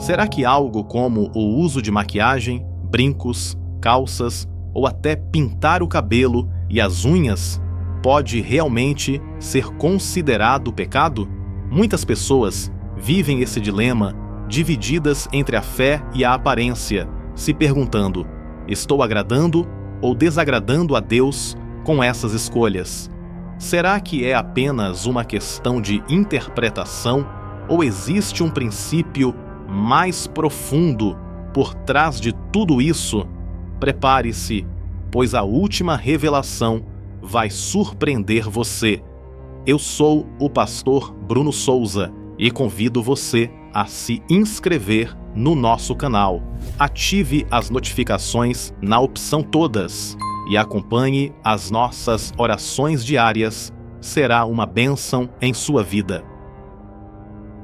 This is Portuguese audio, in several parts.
Será que algo como o uso de maquiagem, brincos, calças ou até pintar o cabelo e as unhas pode realmente ser considerado pecado? Muitas pessoas vivem esse dilema divididas entre a fé e a aparência, se perguntando: estou agradando ou desagradando a Deus com essas escolhas? Será que é apenas uma questão de interpretação ou existe um princípio mais profundo por trás de tudo isso? Prepare-se, pois a última revelação vai surpreender você. Eu sou o pastor Bruno Souza e convido você a se inscrever no nosso canal. Ative as notificações na opção Todas e acompanhe as nossas orações diárias. Será uma bênção em sua vida.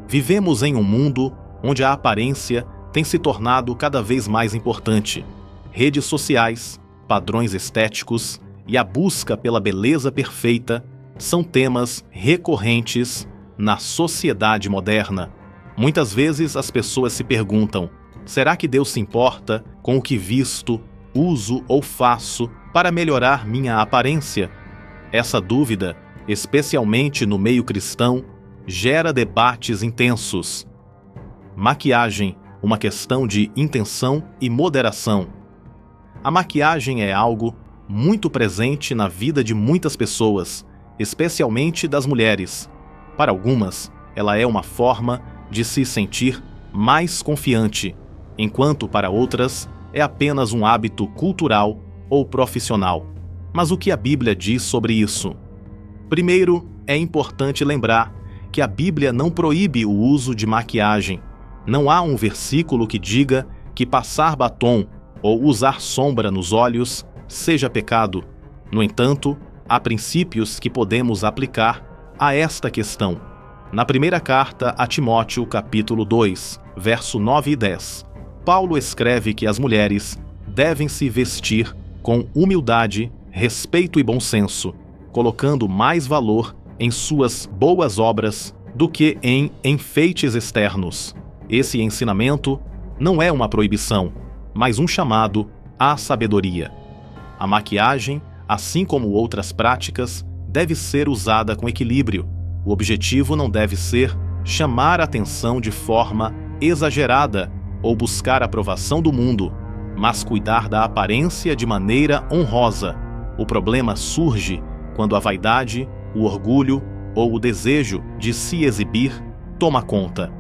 Vivemos em um mundo onde a aparência tem se tornado cada vez mais importante. Redes sociais, padrões estéticos e a busca pela beleza perfeita são temas recorrentes na sociedade moderna. Muitas vezes as pessoas se perguntam: será que Deus se importa com o que visto, uso ou faço para melhorar minha aparência? Essa dúvida, especialmente no meio cristão, gera debates intensos. Maquiagem, uma questão de intenção e moderação. A maquiagem é algo muito presente na vida de muitas pessoas, especialmente das mulheres. Para algumas, ela é uma forma de se sentir mais confiante, enquanto para outras é apenas um hábito cultural ou profissional. Mas o que a Bíblia diz sobre isso? Primeiro, é importante lembrar que a Bíblia não proíbe o uso de maquiagem. Não há um versículo que diga que passar batom ou usar sombra nos olhos seja pecado. No entanto, há princípios que podemos aplicar a esta questão. Na primeira carta a Timóteo, capítulo 2, verso 9 e 10, Paulo escreve que as mulheres devem se vestir com humildade, respeito e bom senso, colocando mais valor em suas boas obras do que em enfeites externos. Esse ensinamento não é uma proibição, mas um chamado à sabedoria. A maquiagem, assim como outras práticas, deve ser usada com equilíbrio. O objetivo não deve ser chamar a atenção de forma exagerada ou buscar a aprovação do mundo, mas cuidar da aparência de maneira honrosa. O problema surge quando a vaidade, o orgulho ou o desejo de se exibir toma conta.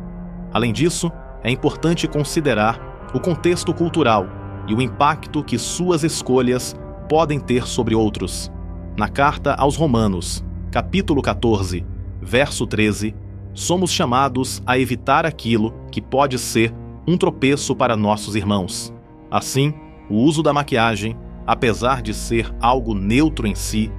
Além disso, é importante considerar o contexto cultural e o impacto que suas escolhas podem ter sobre outros. Na carta aos Romanos, capítulo 14, verso 13, somos chamados a evitar aquilo que pode ser um tropeço para nossos irmãos. Assim, o uso da maquiagem, apesar de ser algo neutro em si,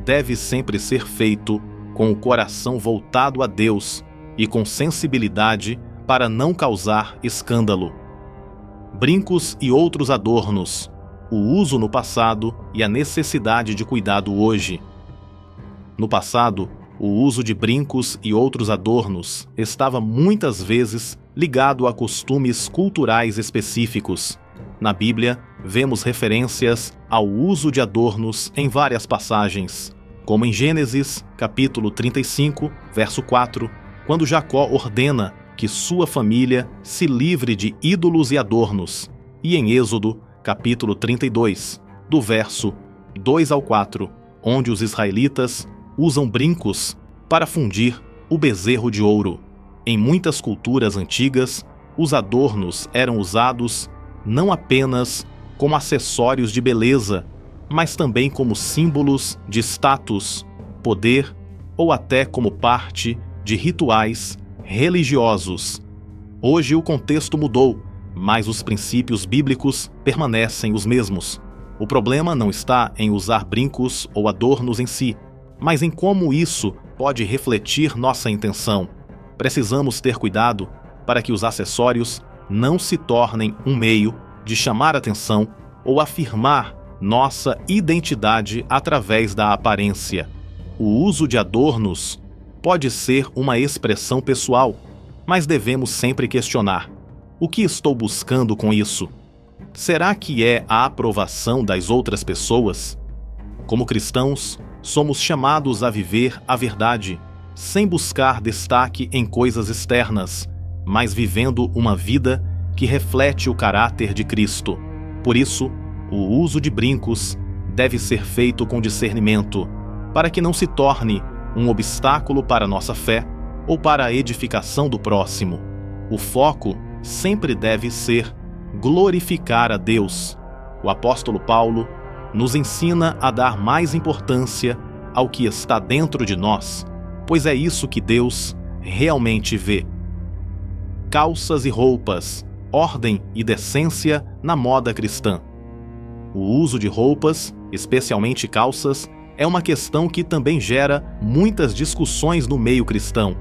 deve sempre ser feito com o coração voltado a Deus e com sensibilidade para não causar escândalo. Brincos e outros adornos, o uso no passado e a necessidade de cuidado hoje. No passado, o uso de brincos e outros adornos estava muitas vezes ligado a costumes culturais específicos. Na Bíblia, vemos referências ao uso de adornos em várias passagens, como em Gênesis, capítulo 35, verso 4, quando Jacó ordena que sua família se livre de ídolos e adornos, e em Êxodo, capítulo 32, do verso 2 ao 4, onde os israelitas usam brincos para fundir o bezerro de ouro. Em muitas culturas antigas, os adornos eram usados não apenas como acessórios de beleza, mas também como símbolos de status, poder ou até como parte de rituais religiosos. Hoje o contexto mudou, mas os princípios bíblicos permanecem os mesmos. O problema não está em usar brincos ou adornos em si, mas em como isso pode refletir nossa intenção. Precisamos ter cuidado para que os acessórios não se tornem um meio de chamar atenção ou afirmar nossa identidade através da aparência. O uso de adornos pode ser uma expressão pessoal, mas devemos sempre questionar: O que estou buscando com isso? Será que é a aprovação das outras pessoas? Como cristãos, somos chamados a viver a verdade, sem buscar destaque em coisas externas, mas vivendo uma vida que reflete o caráter de Cristo. Por isso, o uso de brincos deve ser feito com discernimento, para que não se torne um obstáculo para a nossa fé ou para a edificação do próximo. O foco sempre deve ser glorificar a Deus. O apóstolo Paulo nos ensina a dar mais importância ao que está dentro de nós, pois é isso que Deus realmente vê. Calças e roupas, ordem e decência na moda cristã. O uso de roupas, especialmente calças, é uma questão que também gera muitas discussões no meio cristão.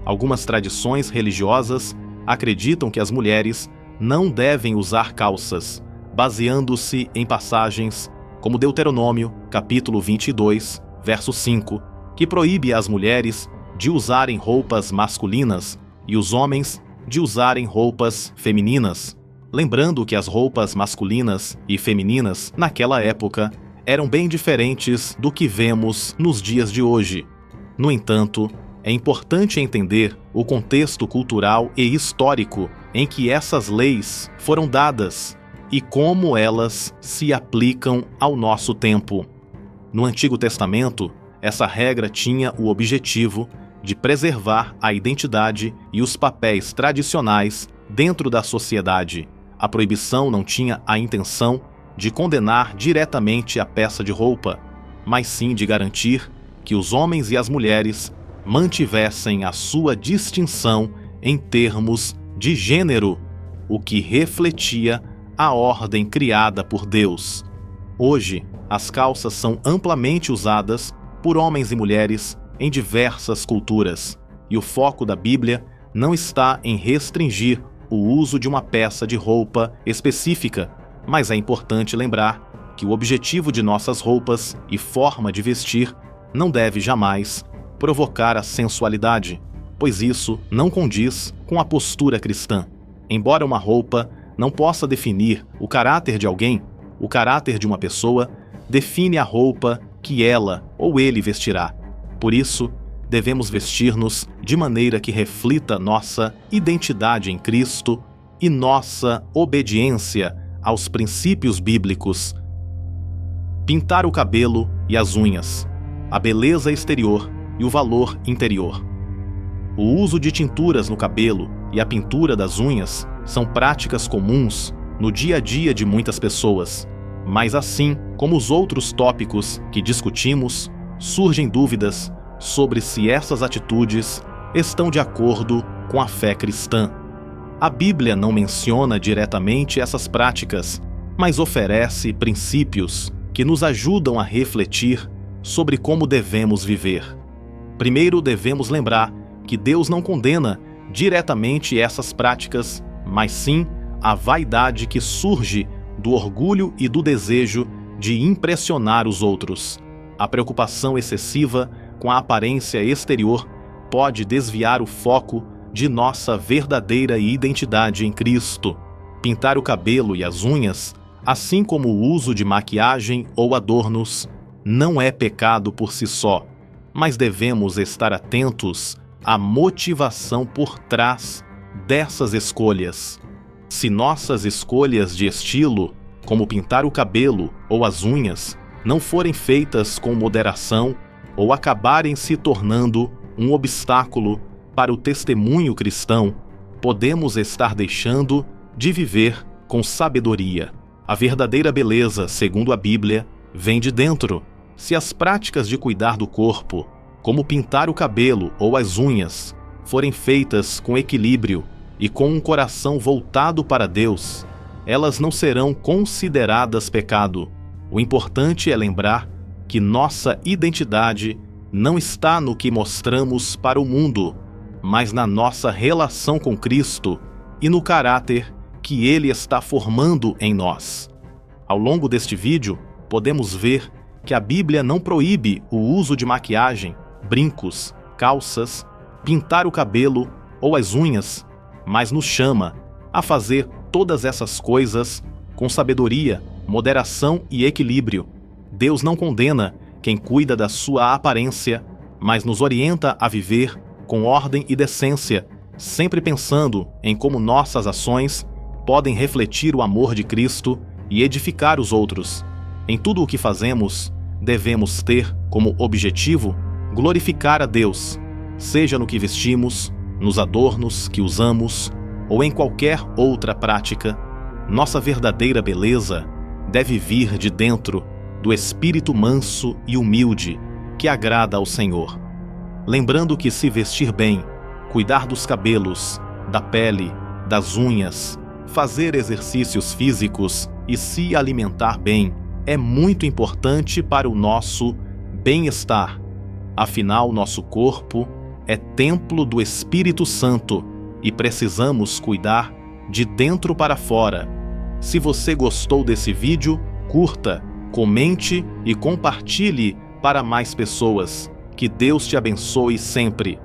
Algumas tradições religiosas acreditam que as mulheres não devem usar calças, baseando-se em passagens como Deuteronômio, capítulo 22, verso 5, que proíbe as mulheres de usarem roupas masculinas e os homens de usarem roupas femininas. Lembrando que as roupas masculinas e femininas, naquela época, eram bem diferentes do que vemos nos dias de hoje. No entanto, é importante entender o contexto cultural e histórico em que essas leis foram dadas e como elas se aplicam ao nosso tempo. No Antigo Testamento, essa regra tinha o objetivo de preservar a identidade e os papéis tradicionais dentro da sociedade. A proibição não tinha a intenção de condenar diretamente a peça de roupa, mas sim de garantir que os homens e as mulheres mantivessem a sua distinção em termos de gênero, o que refletia a ordem criada por Deus. Hoje, as calças são amplamente usadas por homens e mulheres em diversas culturas, e o foco da Bíblia não está em restringir o uso de uma peça de roupa específica, mas é importante lembrar que o objetivo de nossas roupas e forma de vestir não deve jamais provocar a sensualidade, pois isso não condiz com a postura cristã. Embora uma roupa não possa definir o caráter de alguém, o caráter de uma pessoa define a roupa que ela ou ele vestirá. Por isso, devemos vestir-nos de maneira que reflita nossa identidade em Cristo e nossa obediência aos princípios bíblicos. Pintar o cabelo e as unhas, a beleza exterior e o valor interior. O uso de tinturas no cabelo e a pintura das unhas são práticas comuns no dia a dia de muitas pessoas, mas assim como os outros tópicos que discutimos, surgem dúvidas sobre se essas atitudes estão de acordo com a fé cristã. A Bíblia não menciona diretamente essas práticas, mas oferece princípios que nos ajudam a refletir sobre como devemos viver. Primeiro, devemos lembrar que Deus não condena diretamente essas práticas, mas sim a vaidade que surge do orgulho e do desejo de impressionar os outros. A preocupação excessiva com a aparência exterior pode desviar o foco de nossa verdadeira identidade em Cristo. Pintar o cabelo e as unhas, assim como o uso de maquiagem ou adornos, não é pecado por si só, mas devemos estar atentos à motivação por trás dessas escolhas. Se nossas escolhas de estilo, como pintar o cabelo ou as unhas, não forem feitas com moderação ou acabarem se tornando um obstáculo para o testemunho cristão, podemos estar deixando de viver com sabedoria. A verdadeira beleza, segundo a Bíblia, vem de dentro. Se as práticas de cuidar do corpo, como pintar o cabelo ou as unhas, forem feitas com equilíbrio e com um coração voltado para Deus, elas não serão consideradas pecado. O importante é lembrar que nossa identidade não está no que mostramos para o mundo, mas na nossa relação com Cristo e no caráter que Ele está formando em nós. Ao longo deste vídeo, podemos ver que a Bíblia não proíbe o uso de maquiagem, brincos, calças, pintar o cabelo ou as unhas, mas nos chama a fazer todas essas coisas com sabedoria, moderação e equilíbrio. Deus não condena quem cuida da sua aparência, mas nos orienta a viver com ordem e decência, sempre pensando em como nossas ações podem refletir o amor de Cristo e edificar os outros. Em tudo o que fazemos, devemos ter como objetivo glorificar a Deus, seja no que vestimos, nos adornos que usamos ou em qualquer outra prática. Nossa verdadeira beleza deve vir de dentro do espírito manso e humilde que agrada ao Senhor. Lembrando que se vestir bem, cuidar dos cabelos, da pele, das unhas, fazer exercícios físicos e se alimentar bem é muito importante para o nosso bem-estar. Afinal, nosso corpo é templo do Espírito Santo e precisamos cuidar de dentro para fora. Se você gostou desse vídeo, curta, comente e compartilhe para mais pessoas. Que Deus te abençoe sempre.